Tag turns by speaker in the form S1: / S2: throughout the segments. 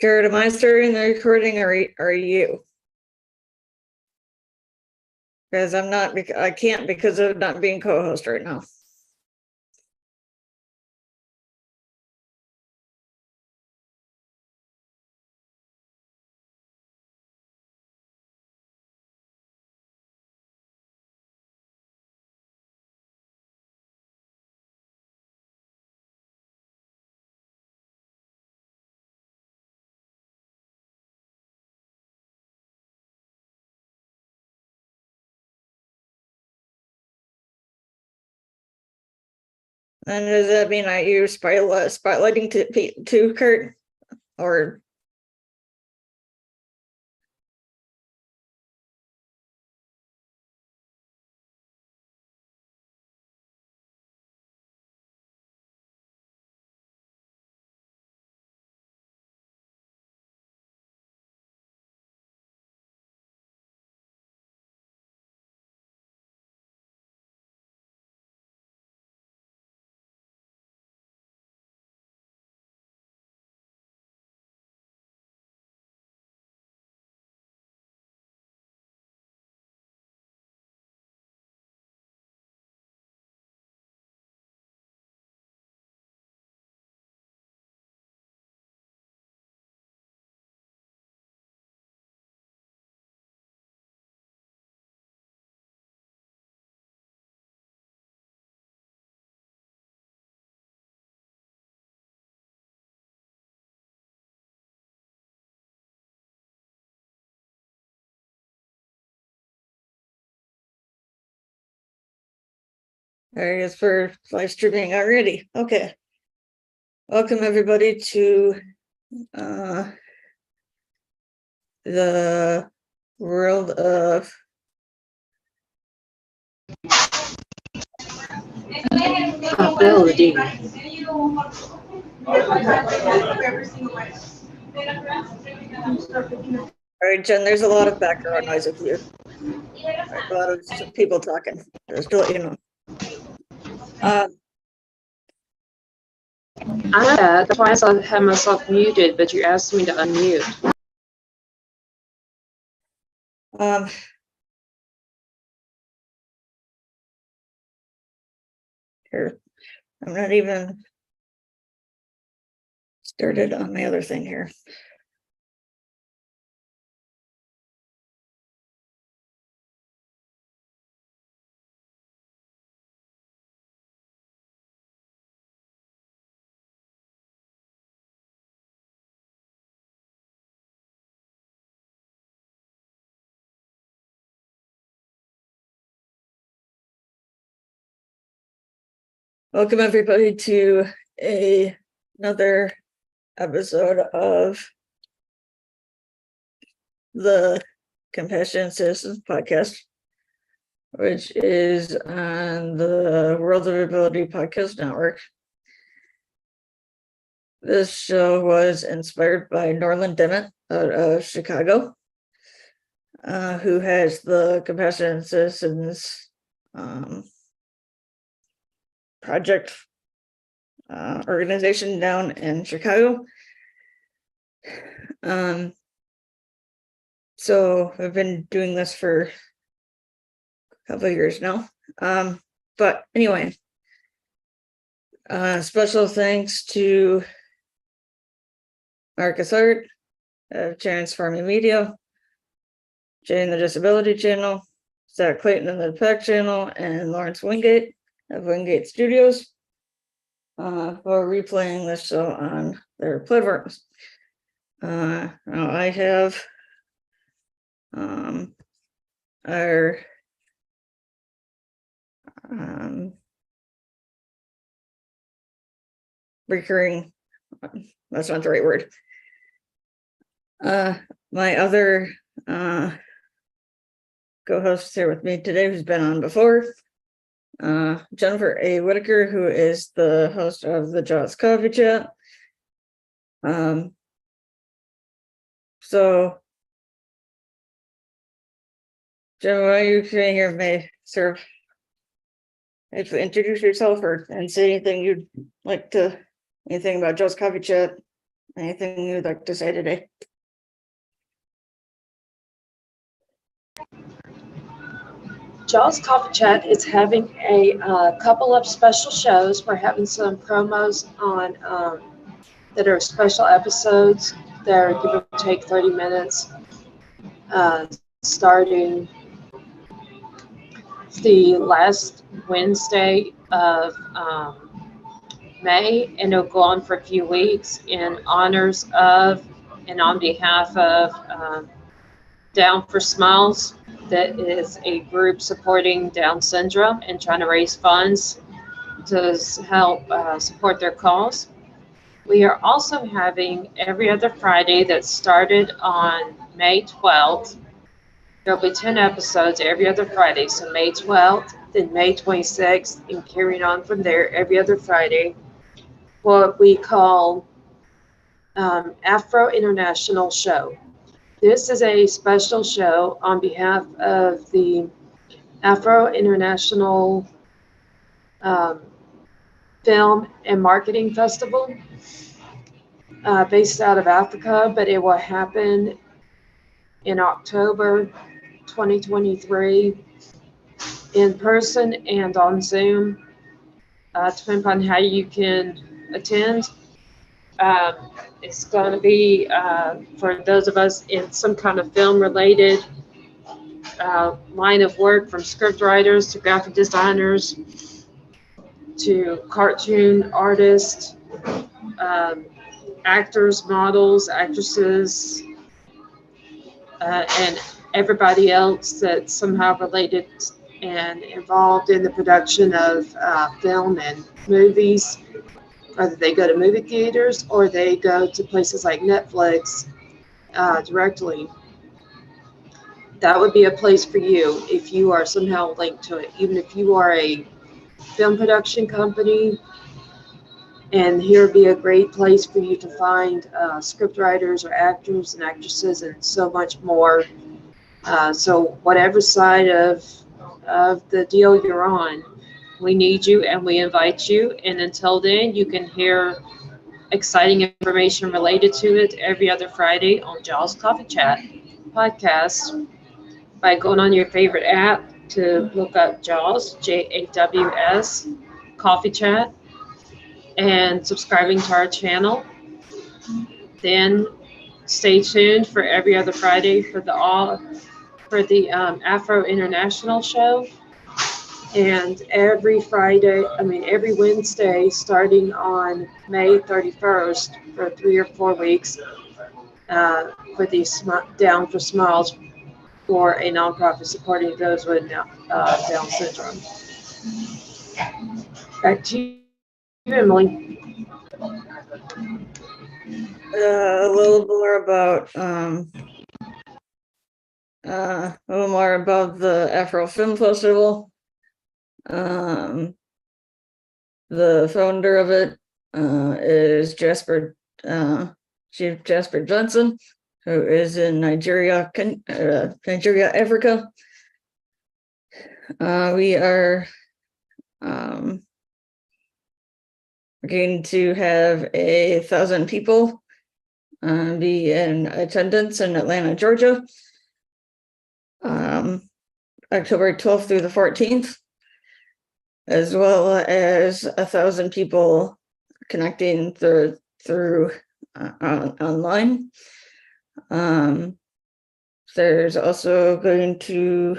S1: Garrett, am I starting the recording or are you? Because I'm not, I can't because of not being co-host right now. And does that mean I use spotlighting to Kurt? Or I guess for live streaming already. Okay. Welcome everybody to the world of
S2: ability.
S1: All right, Jen, there's a lot of background noise with you. A lot of people talking, just to let you know.
S2: That's why I had myself muted, but you asked me to unmute.
S1: Here, I'm not even started on my other thing here. Welcome everybody to another episode of the Compassionate Citizens Podcast, which is on the World of Ability Podcast Network. This show was inspired by Norland Demmett out of Chicago, who has the Compassionate Citizens project organization down in Chicago. So I've been doing this for a couple of years now. But anyway, special thanks to Marcus Hart of Transforming Media, Jane the Disability Channel, Zach Clayton of the Pack Channel, and Lawrence Wingate of Wingate Studios for replaying this show on their platforms. Now I have our recurring, that's not the right word. My other co-host here with me today, who's been on before, Jennifer A. Whitaker, who is the host of the Jaws Coffee Chat. So, Jen, why are you sitting here? May serve. If you introduce yourself and say anything you'd like to, anything about Jaws Coffee Chat, Anything you'd like to say today?
S2: Jaws Coffee Chat is having a couple of special shows. We're having some promos on that are special episodes. They're give or take 30 minutes, starting the last Wednesday of May, and it'll go on for a few weeks in honors of and on behalf of Down for Smiles. That is a group supporting Down syndrome and trying to raise funds to help support their cause. We are also having every other Friday that started on May 12th. There'll be 10 episodes every other Friday. So May 12th, then May 26th, and carrying on from there every other Friday. What we call Afro International Show. This is a special show on behalf of the Afro International Film and Marketing Festival, based out of Africa, but it will happen in October 2023 in person and on Zoom, depending on how you can attend. It's going to be for those of us in some kind of film related line of work, from script writers to graphic designers to cartoon artists, actors, models, actresses, and everybody else that's somehow related and involved in the production of film and movies, whether they go to movie theaters or they go to places like Netflix directly. That would be a place for you if you are somehow linked to it, even if you are a film production company. And here would be a great place for you to find script writers or actors and actresses and so much more. So whatever side of the deal you're on, we need you and we invite you. And until then, you can hear exciting information related to it every other Friday on Jaws Coffee Chat podcast by going on your favorite app to look up Jaws, Jaws, Coffee Chat, and subscribing to our channel. Then stay tuned for every other Friday for the Afro International Show. And every Wednesday, starting on May 31st for 3 or 4 weeks, for the Down for Smiles, for a nonprofit supporting those with Down syndrome. Back to you, Emily.
S1: A little more about the Afro Film Festival. The founder of it is Chief Jasper Johnson, who is in Nigeria, Africa. We are going to have 1,000 people be in attendance in Atlanta, Georgia, October 12th through the 14th, as well as 1,000 people connecting through online. There's also going to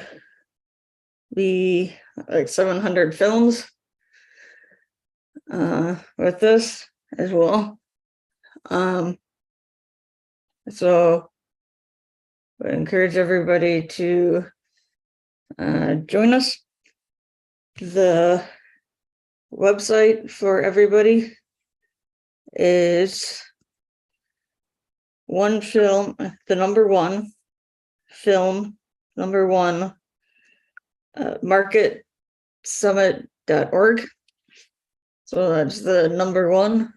S1: be like 700 films with this as well. So I encourage everybody to join us. The website for everybody is one film, the number one film, number one, marketsummit.org. So that's the number one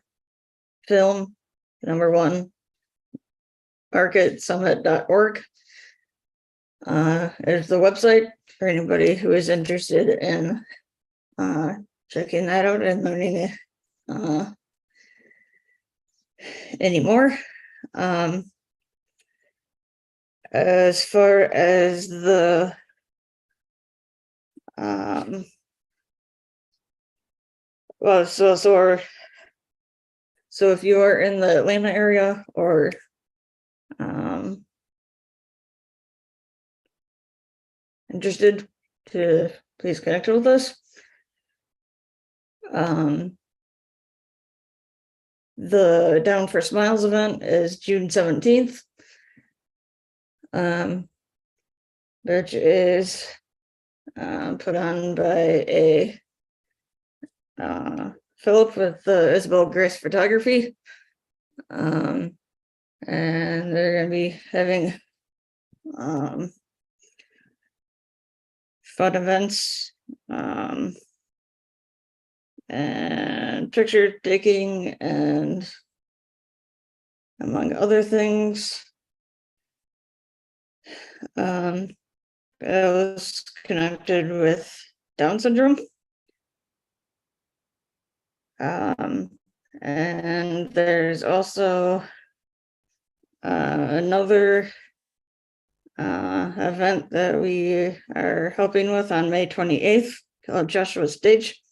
S1: film, number one, marketsummit.org. Is the website for anybody who is interested in checking that out and learning anymore. As far as the well, so if you are in the Atlanta area or interested, to please connect with us. The Down for Smiles event is June 17th, which is put on by Philip with Isabel Grace Photography. And they're going to be having fun events and picture taking, and among other things. I was connected with Down syndrome. And there's also another event that we are helping with on May 28th called Joshua Stage,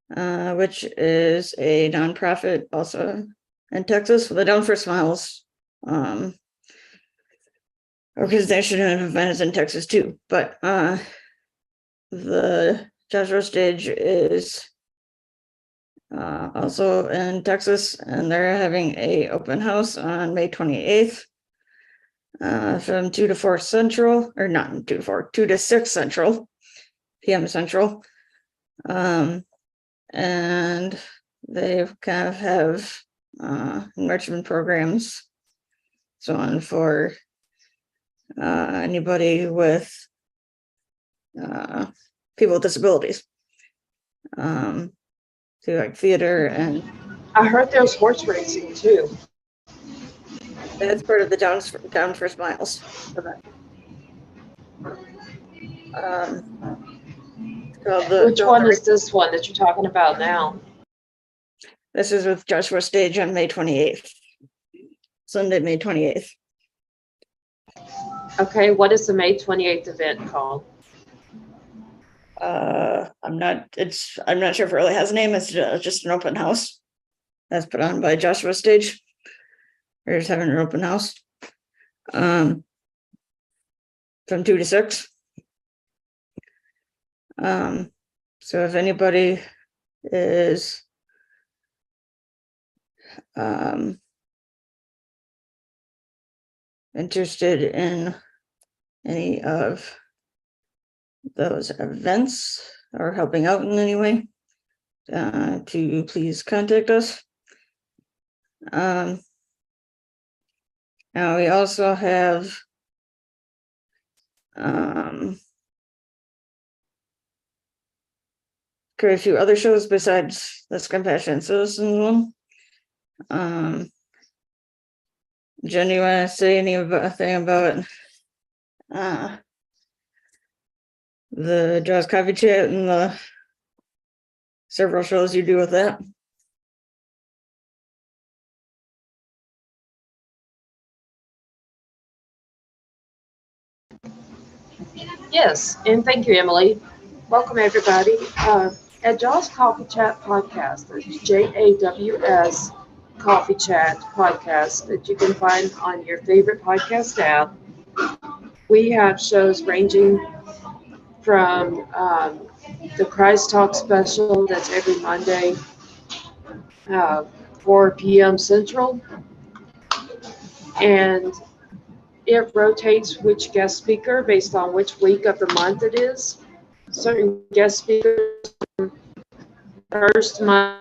S1: which is a nonprofit also in Texas, the Down for Smiles organization, and event is in Texas too. But the Joshua Stage is also in Texas, and they're having a open house on May 28th from 2 to 4 Central, or not 2 to 4, 2 to 6 Central, PM Central. And they kind of have enrichment programs, so on, for anybody with people with disabilities, to like theater, and
S2: I heard there's horse racing too.
S1: that's part of the Down for Smiles event.
S2: Which one is this one that you're talking about now?
S1: This is with Joshua Stage on May 28th, Sunday, May 28th.
S2: Okay, what is the May 28th event called?
S1: I'm not sure if it really has a name. It's just an open house that's put on by Joshua Stage. We're just having an open house from 2 to 6. So if anybody is interested in any of those events or helping out in any way, to please contact us. Now we also have quite a few other shows besides this Compassionate Citizens one. Jen, you want to say anything about the Jaws Coffee Chat and the several shows you do with that?
S2: Yes, and thank you, Emily. Welcome, everybody. At Jaws Coffee Chat Podcast, that's JAWS Coffee Chat Podcast, that you can find on your favorite podcast app. We have shows ranging from the Christ Talk special, that's every Monday, 4 p.m. Central, and it rotates which guest speaker based on which week of the month it is. Certain guest speakers first Monday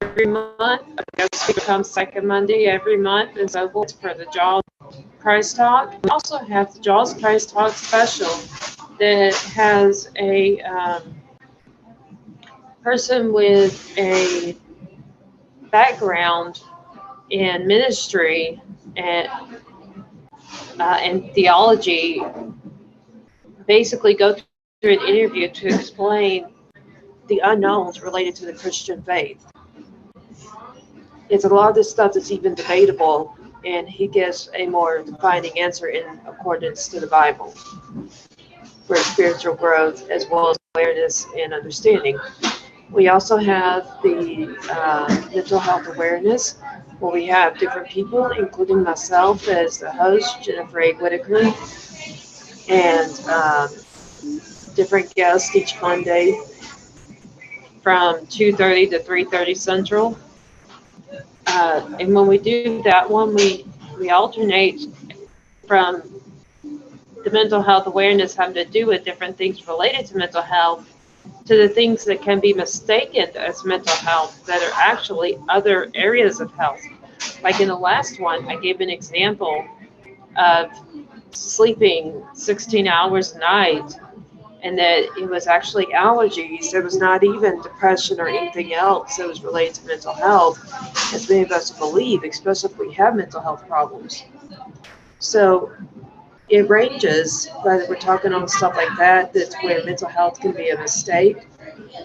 S2: every month, a guest speaker comes second Monday every month, and so forth for the Jaws Christ Talk. We also have the Jaws Christ Talk special that has a person with a background in ministry and theology, basically go through an interview to explain the unknowns related to the Christian faith. It's a lot of this stuff that's even debatable, and he gives a more defining answer in accordance to the Bible for spiritual growth as well as awareness and understanding. We also have the mental health awareness, where we have different people, including myself as the host, Jennifer A. Whitaker, and different guests each Monday from 2:30 to 3:30 Central. And when we do that one, we alternate from the mental health awareness having to do with different things related to mental health to the things that can be mistaken as mental health that are actually other areas of health. Like in the last one, I gave an example of sleeping 16 hours a night, and that it was actually allergies. It was not even depression or anything else that was related to mental health, as many of us believe, especially if we have mental health problems. So it ranges, whether we're talking on stuff like that, that's where mental health can be a mistake,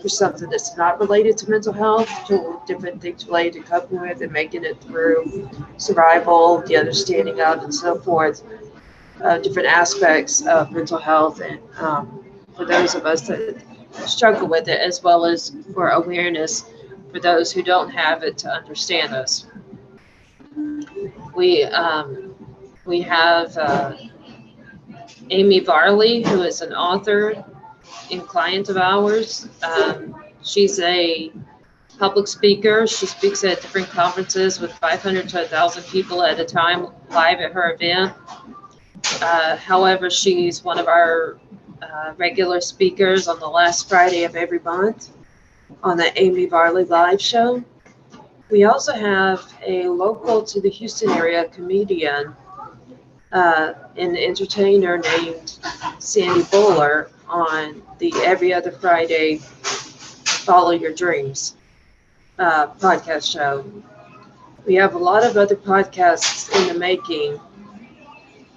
S2: for something that's not related to mental health, to different things related to coping with and making it through survival, the understanding of, and so forth, different aspects of mental health, and for those of us that struggle with it, as well as for awareness for those who don't have it to understand us. We have Amy Varley, who is an author and client of ours. She's a public speaker. She speaks at different conferences with 500 to 1,000 people at a time live at her event. However, she's one of our regular speakers on the last Friday of every month on the Amy Varley Live Show. We also have a local to the Houston area comedian and entertainer named Sandy Bowler on the Every Other Friday Follow Your Dreams podcast show. We have a lot of other podcasts in the making,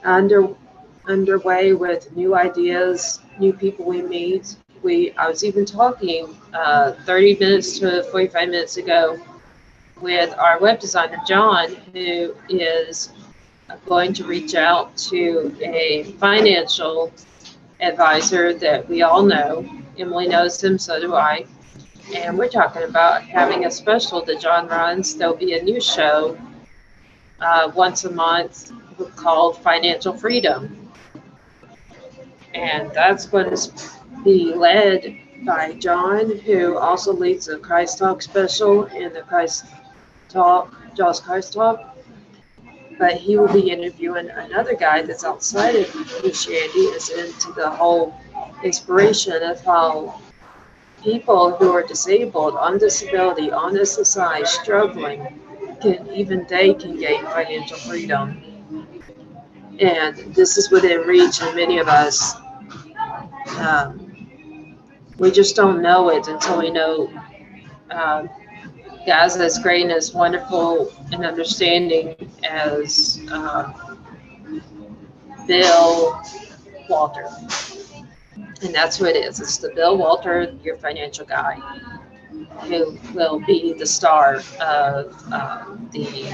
S2: underway with new ideas, new people we meet. I was even talking 30 minutes to 45 minutes ago with our web designer, John, who is going to reach out to a financial advisor that we all know. Emily knows him, so do I. And we're talking about having a special that John runs. There'll be a new show once a month called Financial Freedom. And that's going to be led by John, who also leads the Christ Talk special and the Christ Talk, Jaws Christ Talk. But he will be interviewing another guy that's outside of Christianity, is into the whole inspiration of how people who are disabled, on disability, on SSI, struggling, they can gain financial freedom. And this is within reach of many of us. We just don't know it until we know guys as great and as wonderful and understanding as Bill Walter. And that's who it is. It's the Bill Walter, your financial guy, who will be the star of the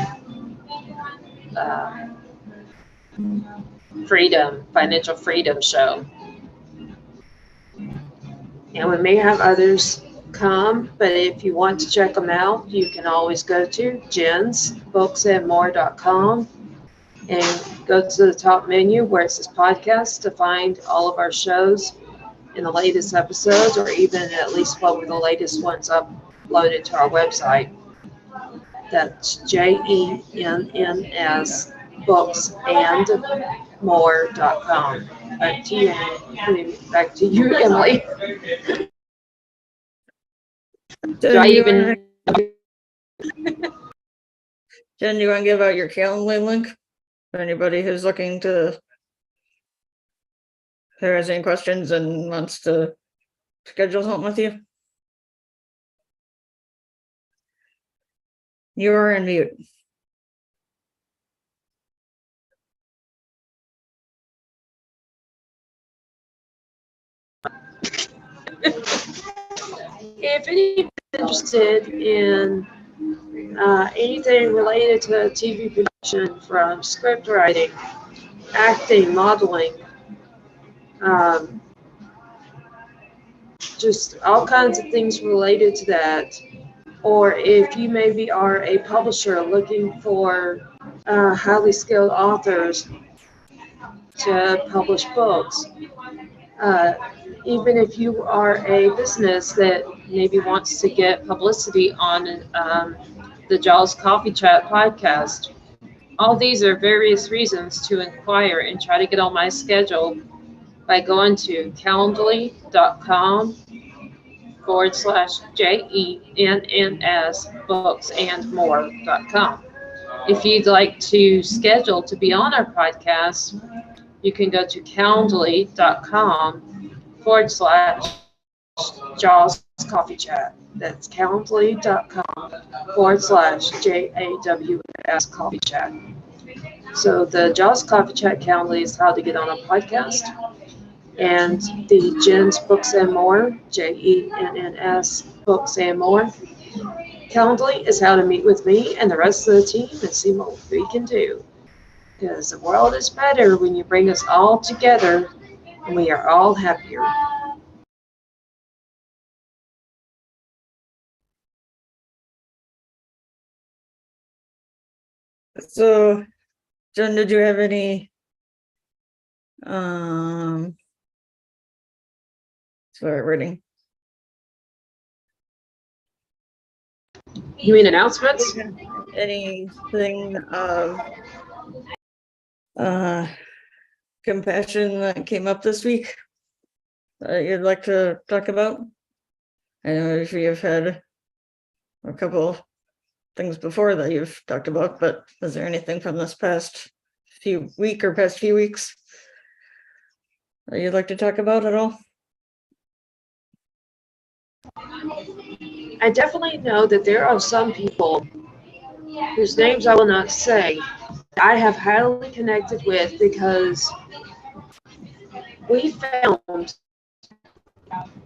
S2: Financial Freedom show. And we may have others come, but if you want to check them out, you can always go to jensbooksandmore.com and go to the top menu where it says podcast to find all of our shows in the latest episodes, or even at least what were the latest ones uploaded to our website. That's JENNS booksandmore.com. Back to you, Emily. Do I even?
S1: Jen, you want to give out your Calendly link for anybody who's looking to, who has any questions and wants to schedule something with you? You're in mute.
S2: If anyone's interested in anything related to TV production, from script writing, acting, modeling, um, just all kinds of things related to that. Or if you maybe are a publisher looking for highly skilled authors to publish books, uh, even if you are a business that maybe wants to get publicity on the Jaws Coffee Chat podcast, all these are various reasons to inquire and try to get on my schedule by going to calendly.com/JENNS booksandmore.com. If you'd like to schedule to be on our podcast, you can go to calendly.com/Jaws Coffee Chat. That's calendly.com/JAWS Coffee Chat. So the Jaws Coffee Chat Calendly is how to get on a podcast. And the Jen's Books and More, JENNS Books and More, Calendly is how to meet with me and the rest of the team and see what we can do. Because the world is better when you bring us all together and we are all happier.
S1: So, Jen, did you have any sorry, reading.
S2: You mean announcements?
S1: Anything of compassion that came up this week that you'd like to talk about? I know if you've had a couple things before that you've talked about, but is there anything from this past few weeks that you'd like to talk about at all?
S2: I definitely know that there are some people whose names I will not say I have highly connected with, because we found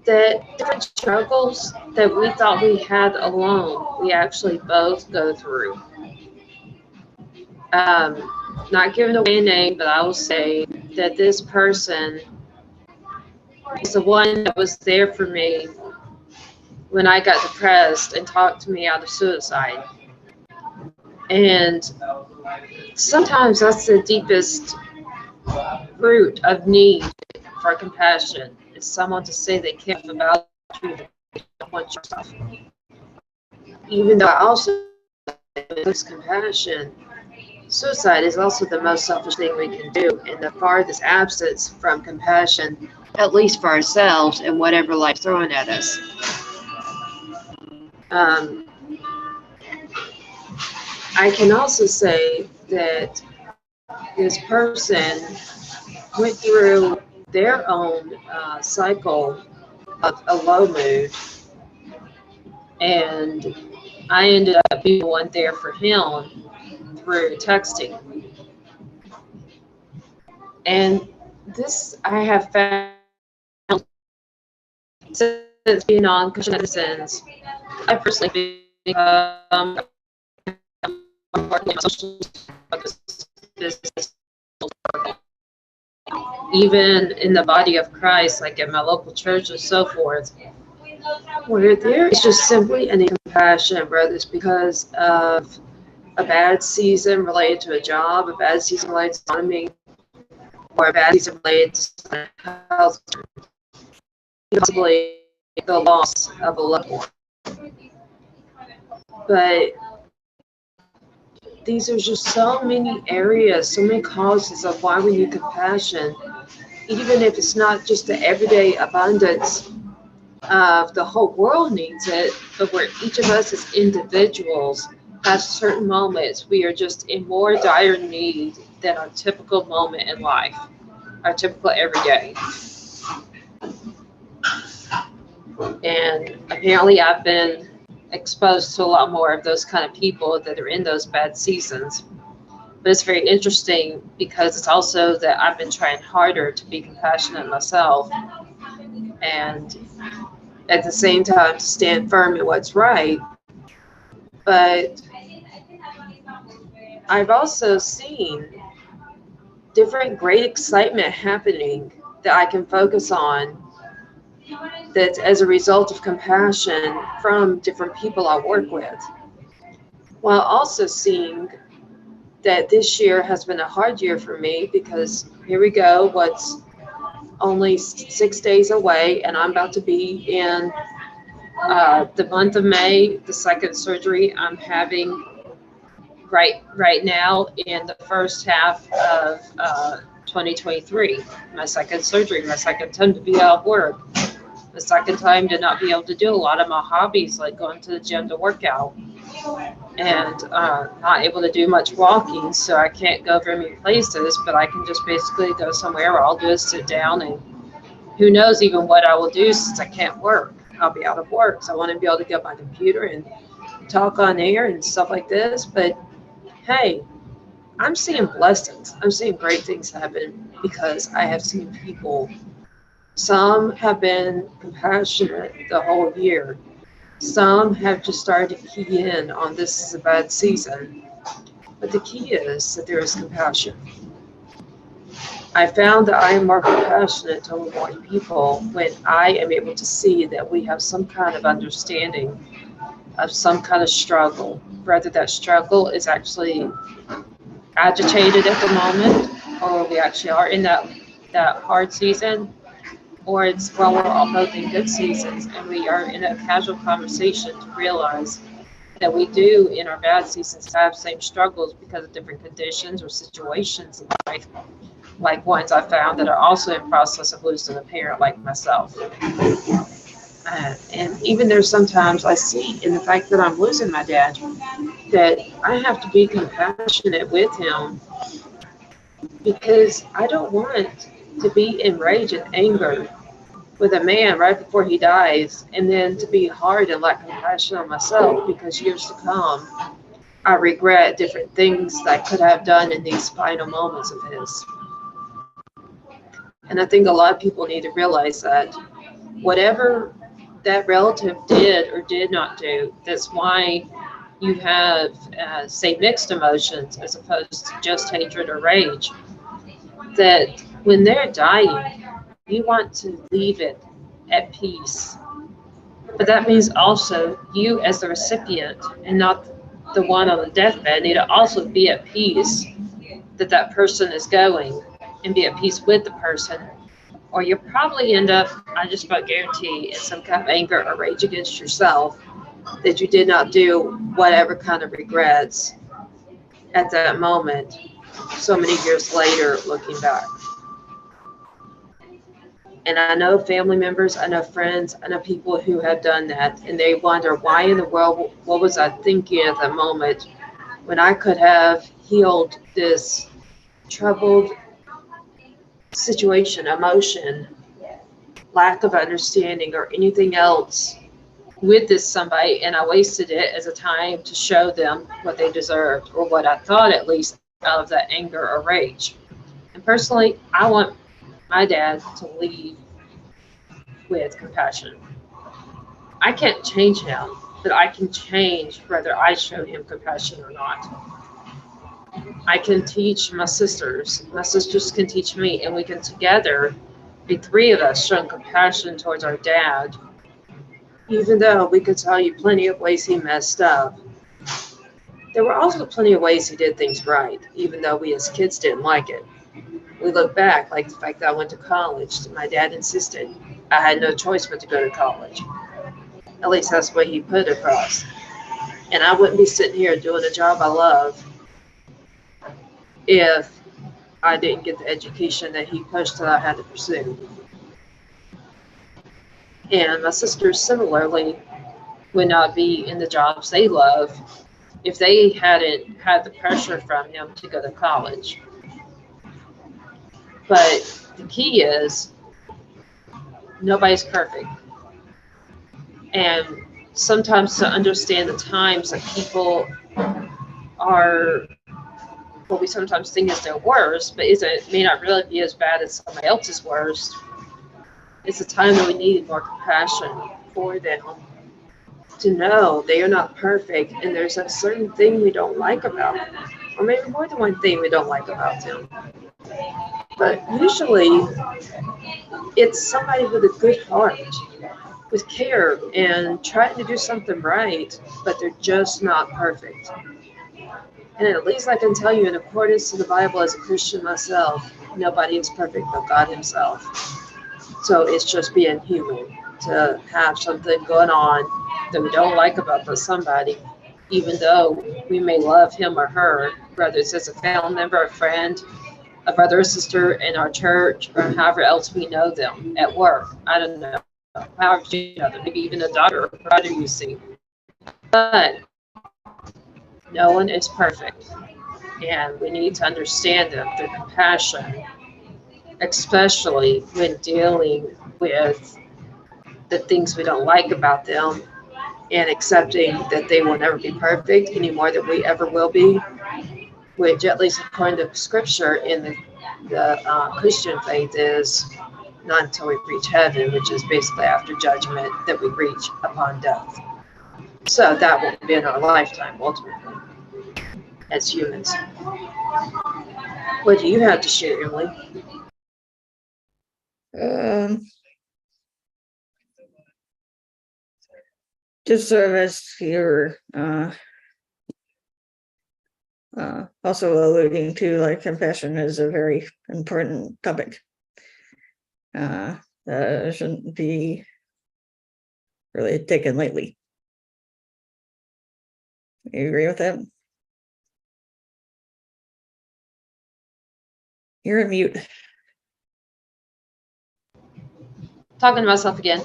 S2: that different struggles that we thought we had alone, we actually both go through. Not giving away a name, but I will say that this person is the one that was there for me when I got depressed and talked to me out of suicide. And sometimes that's the deepest root of need for compassion. It's someone to say they care about you, they don't want yourself. Even though I also use compassion, suicide is also the most selfish thing we can do, and the farthest absence from compassion, at least for ourselves and whatever life's throwing at us. I can also say that this person went through their own cycle of a low mood, and I ended up being one there for him through texting. And this I have found since being on Christian medicines. I personally become even in the body of Christ, like at my local church and so forth, where there is just simply any compassion, whether it's because of a bad season related to a job, a bad season related to economy, or a bad season related to health, possibly the loss of a loved one. But these are just so many areas, so many causes of why we need compassion, even if it's not just the everyday abundance of the whole world needs it, but where each of us as individuals at certain moments we are just in more dire need than our typical moment in life, our typical everyday. And apparently I've been exposed to a lot more of those kind of people that are in those bad seasons. But it's very interesting because it's also that I've been trying harder to be compassionate myself, and at the same time to stand firm in what's right. But I've also seen different great excitement happening that I can focus on, that's as a result of compassion from different people I work with, while also seeing that this year has been a hard year for me because here we go, what's only 6 days away, and I'm about to be in the month of May, the second surgery I'm having right now in the first half of 2023. My second surgery, my second time to be out of work, the second time to not be able to do a lot of my hobbies like going to the gym to work out, and not able to do much walking, so I can't go very many places, but I can just basically go somewhere where I'll just sit down, and who knows even what I will do since I can't work. I'll be out of work, so I want to be able to get my computer and talk on air and stuff like this. But hey, I'm seeing blessings. I'm seeing great things happen because I have seen people. Some have been compassionate the whole year. Some have just started to key in on this is a bad season. But the key is that there is compassion. I found that I am more compassionate toward more people when I am able to see that we have some kind of understanding of some kind of struggle, whether that struggle is actually agitated at the moment, or we actually are in that hard season, or it's well, we're all both in good seasons and we are in a casual conversation to realize that we do in our bad seasons have same struggles because of different conditions or situations in life, like ones I found that are also in process of losing a parent like myself. And even there's sometimes I see in the fact that I'm losing my dad that I have to be compassionate with him because I don't want to be enraged and anger with a man right before he dies, and then to be hard and lack compassion on myself because years to come I regret different things that I could have done in these final moments of his. And I think a lot of people need to realize that whatever that relative did or did not do, that's why you have, say, mixed emotions as opposed to just hatred or rage. That when they're dying, you want to leave it at peace. But that means also you, as the recipient and not the one on the deathbed, need to also be at peace that that person is going, and be at peace with the person, or you'll probably end up, I just about guarantee, in some kind of anger or rage against yourself that you did not do whatever kind of regrets at that moment so many years later looking back. And I know family members, I know friends, I know people who have done that, and they wonder why in the world, what was I thinking at that moment when I could have healed this troubled situation, emotion, lack of understanding, or anything else with this somebody, and I wasted it as a time to show them what they deserved, or what I thought at least, out of that anger or rage. And personally, I want my dad to leave with compassion. I can't change him, but I can change whether I show him compassion or not. I can teach my sisters can teach me, and we can together be three of us showing compassion towards our dad, even though we could tell you plenty of ways he messed up. There were also plenty of ways he did things right, even though we as kids didn't like it. We look back, like the fact that I went to college. My dad insisted I had no choice but to go to college. At least that's what he put across. And I wouldn't be sitting here doing a job I love if I didn't get the education that he pushed that I had to pursue. And my sisters similarly would not be in the jobs they love if they hadn't had the pressure from him to go to college. But the key is nobody's perfect. And sometimes to understand the times that people are what we sometimes think is their worst, but may not really be as bad as somebody else's worst. It's a time that we need more compassion for them, to know they are not perfect and there's a certain thing we don't like about them. or maybe more than one thing we don't like about them. But usually it's somebody with a good heart, with care and trying to do something right, but they're just not perfect. And at least I can tell you, in accordance to the Bible, as a Christian myself, nobody is perfect but God Himself. So it's just being human to have something going on that we don't like about somebody, even though we may love him or her, whether it's as a family member, a friend, a brother or sister in our church, or however else we know them at work. I don't know. However you know them, maybe even a daughter or brother you see. But no one is perfect. And we need to understand them through compassion, especially when dealing with the things we don't like about them, and accepting that they will never be perfect any more than we ever will be, which, at least according to scripture in the Christian faith, is not until we reach heaven, which is basically after judgment, that we reach upon death. So that won't be in our lifetime, ultimately, as humans. What do you have to share, Emily?
S1: Just sort of as you're also alluding to, like, compassion is a very important topic. Shouldn't be really taken lightly. You agree with that? You're on mute.
S2: Talking to myself again.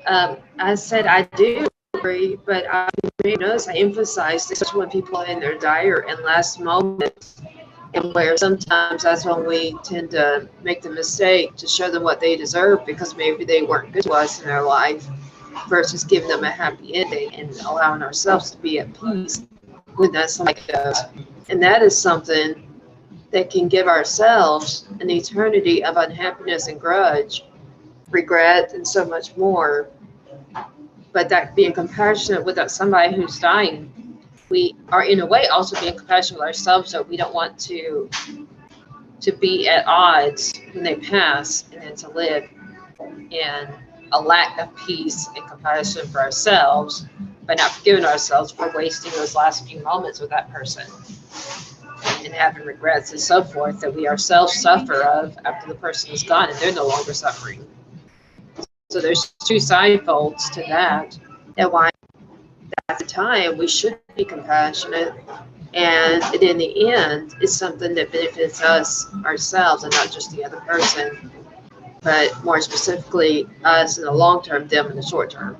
S2: I said I do agree, but I notice I emphasize this when people are in their dire and last moments, and where sometimes that's when we tend to make the mistake to show them what they deserve because maybe they weren't good to us in their life, versus giving them a happy ending and allowing ourselves to be at peace when that somebody goes. And that is something that can give ourselves an eternity of unhappiness and grudge, regret, and so much more. But that being compassionate with somebody who's dying, we are in a way also being compassionate with ourselves, so we don't want to be at odds when they pass, and then to live in a lack of peace and compassion for ourselves by not forgiving ourselves for wasting those last few moments with that person and having regrets and so forth that we ourselves suffer of after the person is gone and they're no longer suffering. So there's two side folds to that, and why at the time we should be compassionate, and in the end it's something that benefits us ourselves and not just the other person, but more specifically us in the long term, them in the short term.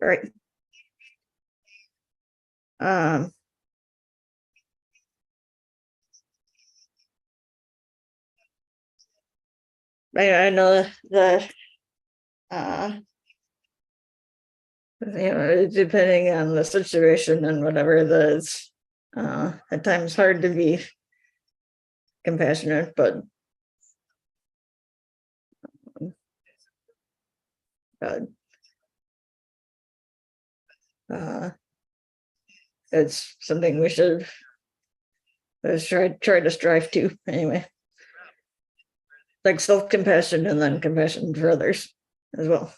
S1: Right. I know that depending on the situation and whatever, that's at times hard to be compassionate, but it's something we should try to strive to anyway. Like self-compassion and then compassion for others as well.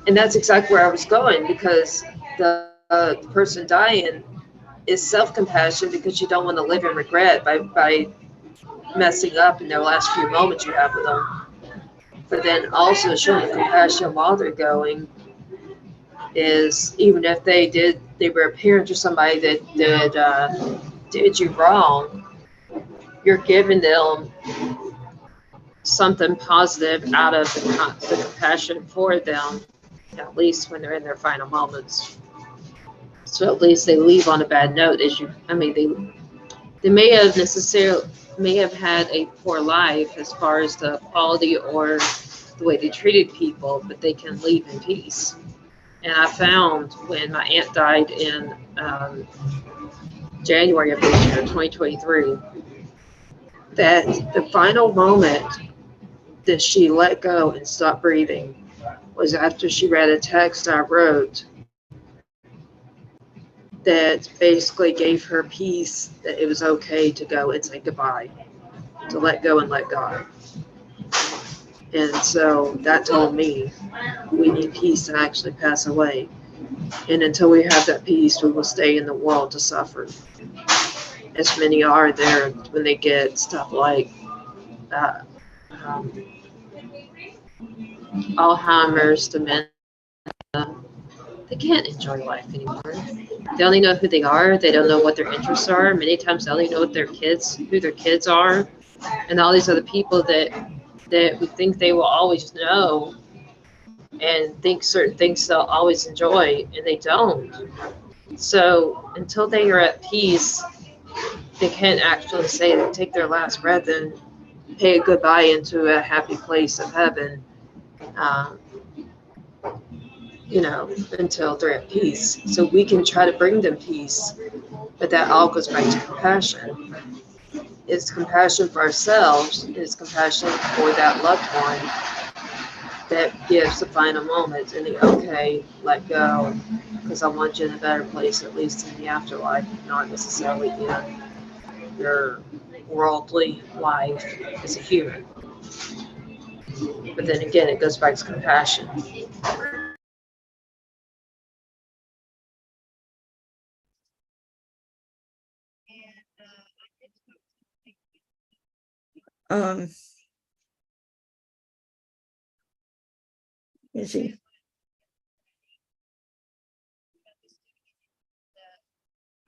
S2: And that's exactly where I was going, because the person dying is self-compassion, because you don't want to live in regret by messing up in their last few moments you have with them. But then also showing compassion while they're going is, even if they were a parent or somebody that did you wrong, you're giving them something positive out of the compassion for them, at least when they're in their final moments. So at least they leave on a bad note. They may have had a poor life as far as the quality or the way they treated people, but they can leave in peace. And I found when my aunt died in January of this year, 2023, that the final moment that she let go and stopped breathing was after she read a text I wrote that basically gave her peace that it was okay to go and say goodbye, to let go and let God. And so that told me we need peace to actually pass away. And until we have that peace, we will stay in the world to suffer. As many are there when they get stuff like um, Alzheimer's, dementia. They can't enjoy life anymore. They only know who they are. They don't know what their interests are. Many times they only know what who their kids are, and all these other people that we think they will always know and think certain things they'll always enjoy, and they don't. So until they are at peace, they can't actually say they take their last breath and pay a goodbye into a happy place of heaven. Um, until they're at peace. So we can try to bring them peace, but that all goes back to compassion. It's compassion for ourselves, it's compassion for that loved one that gives the final moment and the okay, let go, because I want you in a better place, at least in the afterlife, not necessarily in your worldly life as a human. But then again, it goes back to compassion.
S1: You see.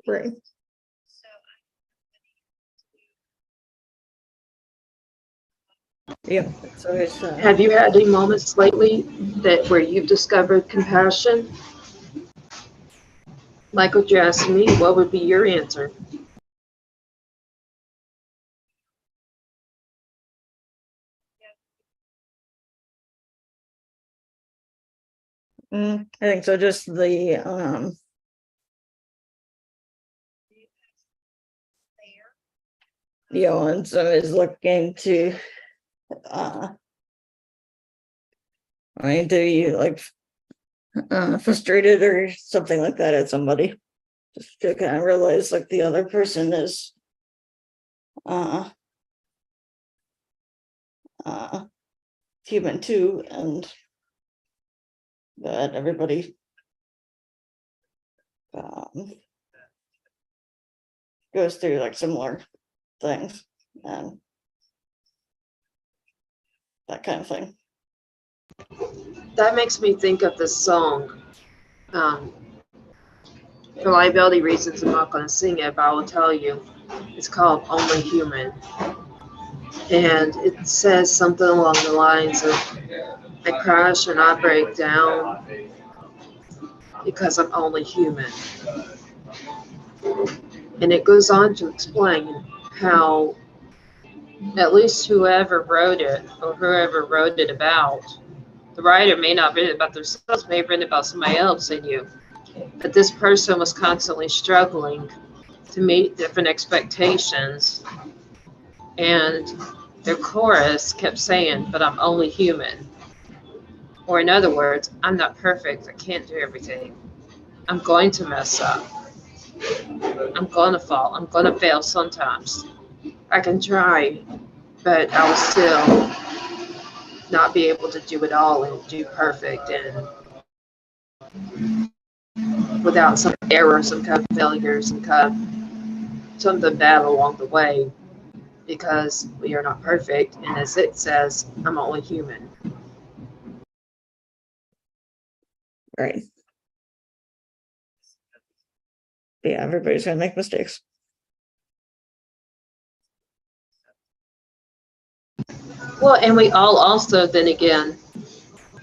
S1: Right. Yeah. So it's
S2: Have you had any moments lately that where you've discovered compassion? Like what you asked me, what would be your answer?
S1: I think so. Just the and so is looking to do you like frustrated or something like that at somebody, just to kind of realize like the other person is human too, and that everybody goes through like similar things and that kind of thing.
S2: That makes me think of this song. For liability reasons, I'm not going to sing it, but I will tell you. It's called Only Human. And it says something along the lines of, I crash and I break down because I'm only human. And it goes on to explain how at least whoever wrote it or whoever wrote it about, the writer may not have written it about themselves, may have written it about somebody else in you. But this person was constantly struggling to meet different expectations. And their chorus kept saying, but I'm only human. Or in other words, I'm not perfect. I can't do everything. I'm going to mess up. I'm going to fall. I'm going to fail sometimes. I can try, but I will still not be able to do it all and do perfect and without some error, some kind of failure, some kind of something bad along the way, because we are not perfect. And as it says, I'm only human.
S1: Right. Yeah, everybody's gonna make mistakes.
S2: Well, and we all also, then again,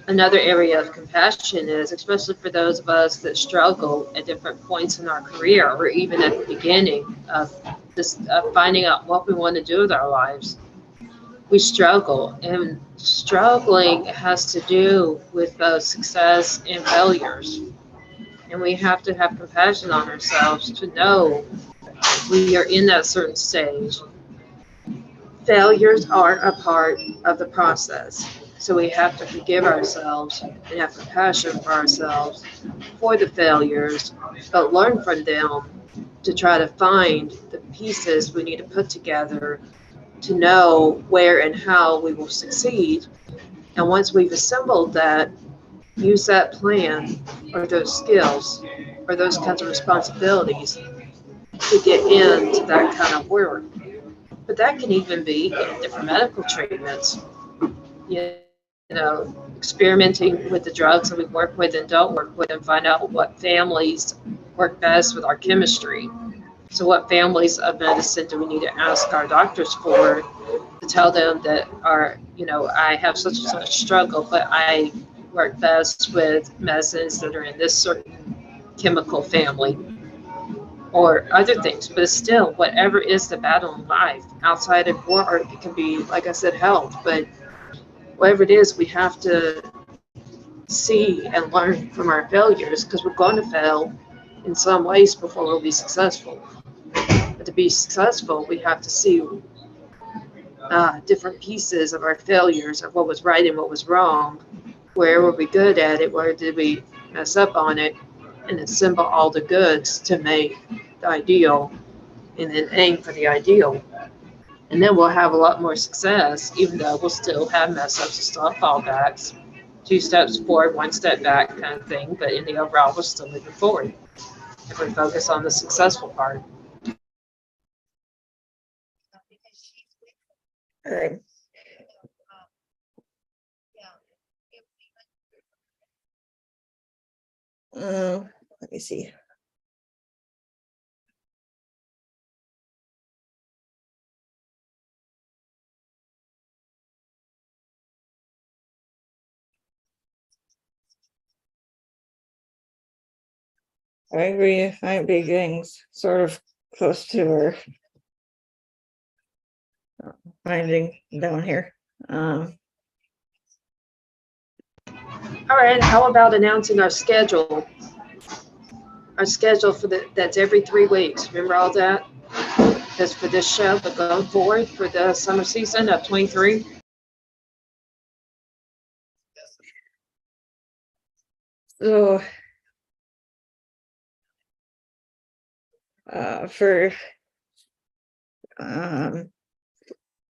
S2: another area of compassion is, especially for those of us that struggle at different points in our career, or even at the beginning of finding out what we want to do with our lives. We struggle, and struggling has to do with both success and failures. And we have to have compassion on ourselves to know we are in that certain stage. Failures are a part of the process. So we have to forgive ourselves and have compassion for ourselves for the failures, but learn from them to try to find the pieces we need to put together to know where and how we will succeed. And once we've assembled that, use that plan or those skills or those kinds of responsibilities to get into that kind of work. But that can even be in different medical treatments. You know, experimenting with the drugs that we work with and don't work with, and find out what families work best with our chemistry. So, what families of medicine do we need to ask our doctors for to tell them that I have such and such struggle, but I work best with medicines that are in this certain chemical family or other things. But still, whatever is the battle in life outside of work, it can be, like I said, health, but whatever it is, we have to see and learn from our failures because we're going to fail in some ways before we'll be successful. But to be successful, we have to see different pieces of our failures, of what was right and what was wrong. Where were we good at it? Where did we mess up on it? And assemble all the goods to make the ideal, and then aim for the ideal. And then we'll have a lot more success, even though we'll still have mess ups and still have fallbacks. 2 steps forward, 1 step back kind of thing. But in the overall, we're still moving forward if we focus on the successful part.
S1: All right. Let me see. I agree. I might be getting sort of close to our finding down here.
S2: All right, how about announcing our schedule? Our schedule for that's every 3 weeks. Remember all that? That's for this show, but going forward for the summer season of 23.
S1: So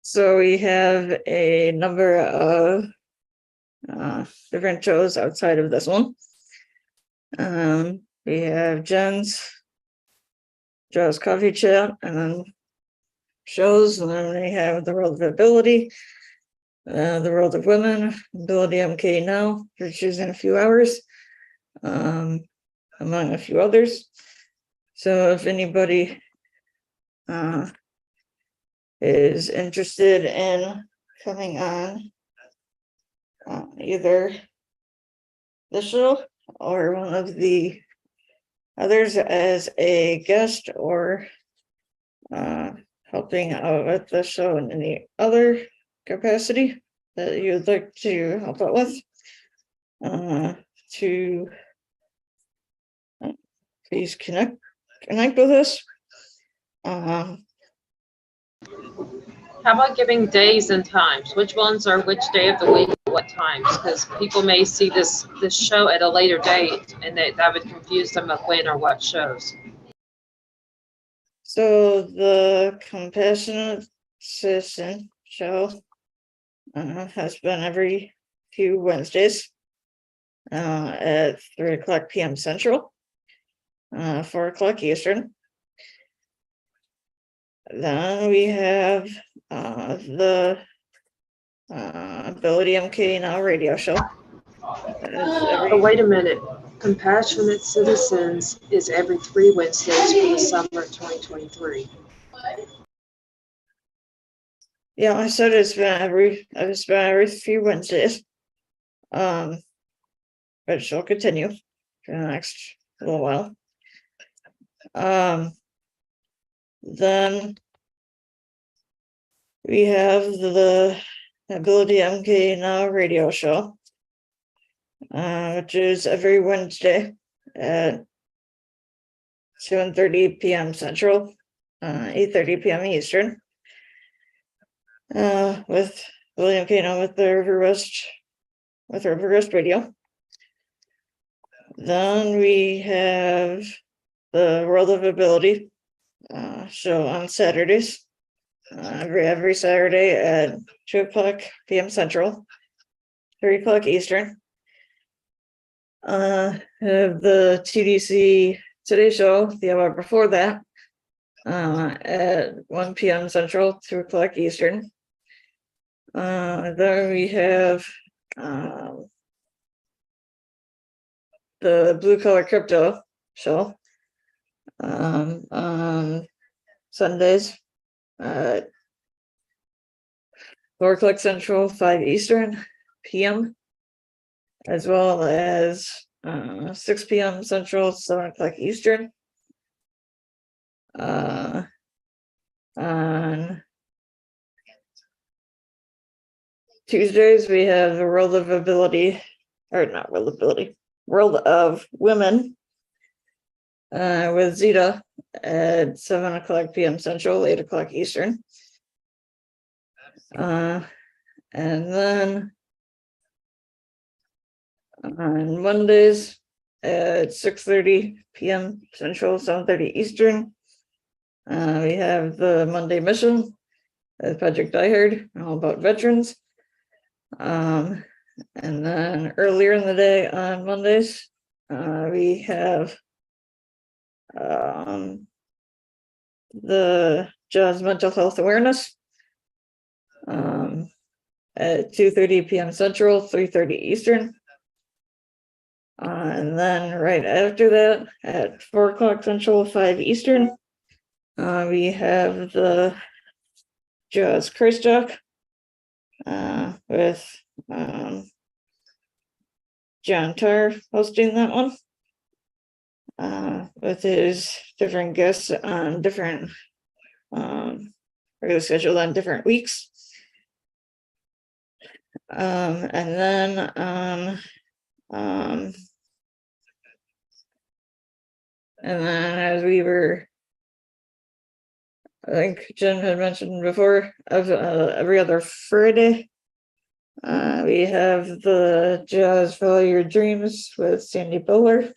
S1: so we have a number of different shows outside of this one. We have Joe's Coffee Chat and shows, and then we have the World of Ability, the World of Women, Ability MK Now, which is in a few hours, among a few others. So if anybody is interested in coming on either the show or one of the others as a guest, or helping out at the show in any other capacity that you'd like to help out with, to please connect with us.
S2: How about giving days and times? Which ones are which day of the week, what times? Because people may see this show at a later date, and that would confuse them of when or what shows.
S1: So the Compassionate Citizen show has been every few Wednesdays at 3:00 p.m. Central, 4:00 Eastern. Then we have the Ability MK Now radio show.
S2: Oh, wait a minute. Compassionate Citizens is every 3 Wednesdays for the summer of 2023.
S1: Yeah, I said it's been every few Wednesdays. But she'll continue for the next little while. Then we have the Ability MK Now radio show, which is every Wednesday at 7:30 p.m. Central, 8:30 p.m. Eastern, with William Kano with the River West with Rivercrest Radio. Then we have the World of Ability show on Saturdays, every Saturday at 2 p.m. Central, 3 Eastern. Have the TDC Today Show the hour before that at 1 p.m. Central, 2 Eastern. Then we have the Blue Collar Crypto Show on Sundays at 4 Central, 5 Eastern p.m. as well as 6 p.m. Central, 7 Eastern. On Tuesdays, we have the World of Ability, or not World of Ability, World of Women with Zeta at 7 p.m. Central, 8 Eastern. And then on Mondays at 6:30 p.m. Central, 7:30 Eastern, we have the Monday Mission with Project I Heard, all about veterans. And then earlier in the day on Mondays, we have the Jazz Mental Health Awareness at 2:30 p.m. Central, 3:30 Eastern. And then right after that, at 4 Central, 5 Eastern, we have the Jazz Christ Talk with John Tarr hosting that one, with his different guests on different regular scheduled on different weeks. And then as we were, I think Jen had mentioned before, of every other Friday, we have the Jazz Follow Your Dreams with Sandy Bowler.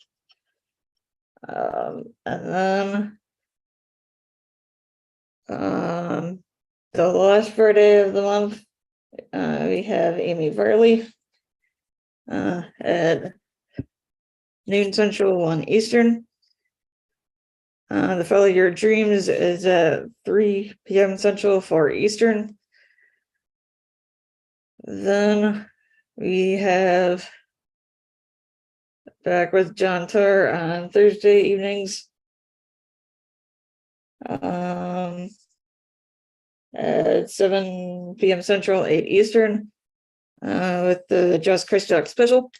S1: And then the last Friday of the month, we have Amy Varley at noon Central, 1 Eastern. The Follow Your Dreams is at 3 p.m. Central, 4 Eastern. Then we have Back with John Tarr on Thursday evenings at 7 p.m. Central, 8 Eastern, with the Just Christ Talk special.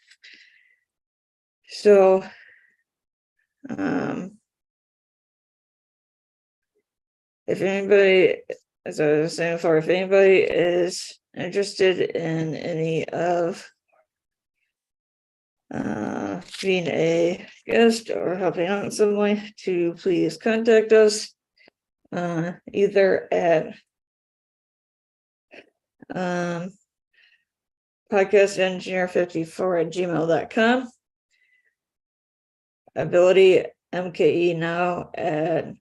S1: So if anybody, as I was saying before, if anybody is interested in any of being a guest or helping out in some way, to please contact us either at podcastengineer54@gmail.com, ability mke now at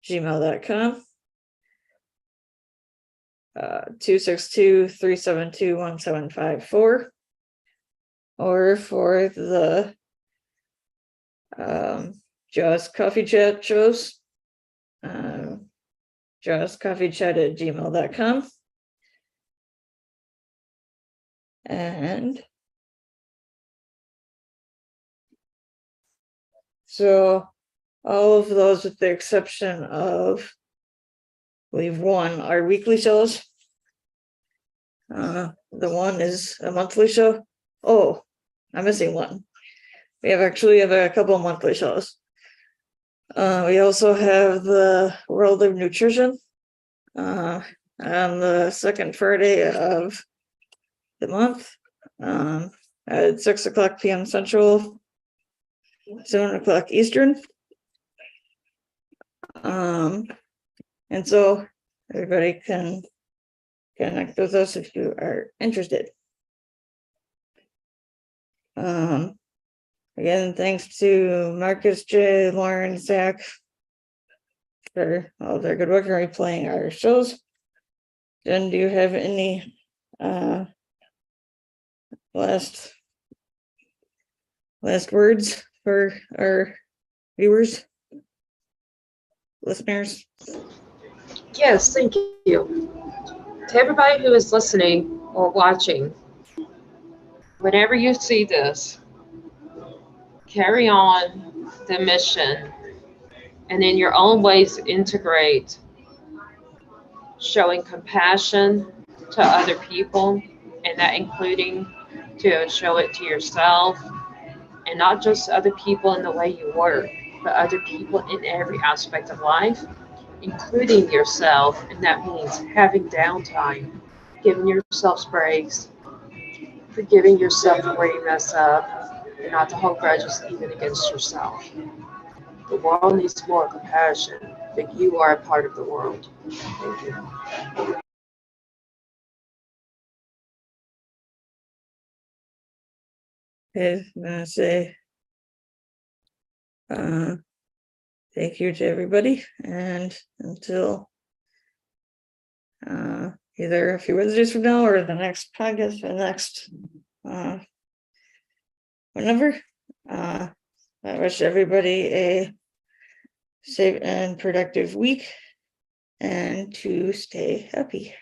S1: gmail.com, 262-372-1754, or for the Jaws Coffee Chat shows, jawscoffeechat@gmail.com. And so all of those, with the exception of, I believe, one, are weekly shows. The one is a monthly show. Oh, I'm missing one. We have a couple of monthly shows. We also have the World of Nutrition on the second Friday of the month at 6 p.m. Central, 7 Eastern. And so everybody can connect with us if you are interested. Again, thanks to Marcus, J, Lauren, Zach for all their good work in replaying our shows. Jen, do you have any last words for our viewers, listeners?
S2: Yes, thank you. To everybody who is listening or watching, whenever you see this, carry on the mission and in your own ways integrate showing compassion to other people, and that including to show it to yourself, and not just other people in the way you work, but other people in every aspect of life, including yourself. And that means having downtime, giving yourself breaks, forgiving yourself for where you mess up, and not to hold grudges even against yourself. The world needs more compassion, but you are a part of the world. Thank you.
S1: Okay, I'm gonna say thank you to everybody, and until either a few Wednesdays from now or the next podcast, the next whenever. I wish everybody a safe and productive week, and to stay happy.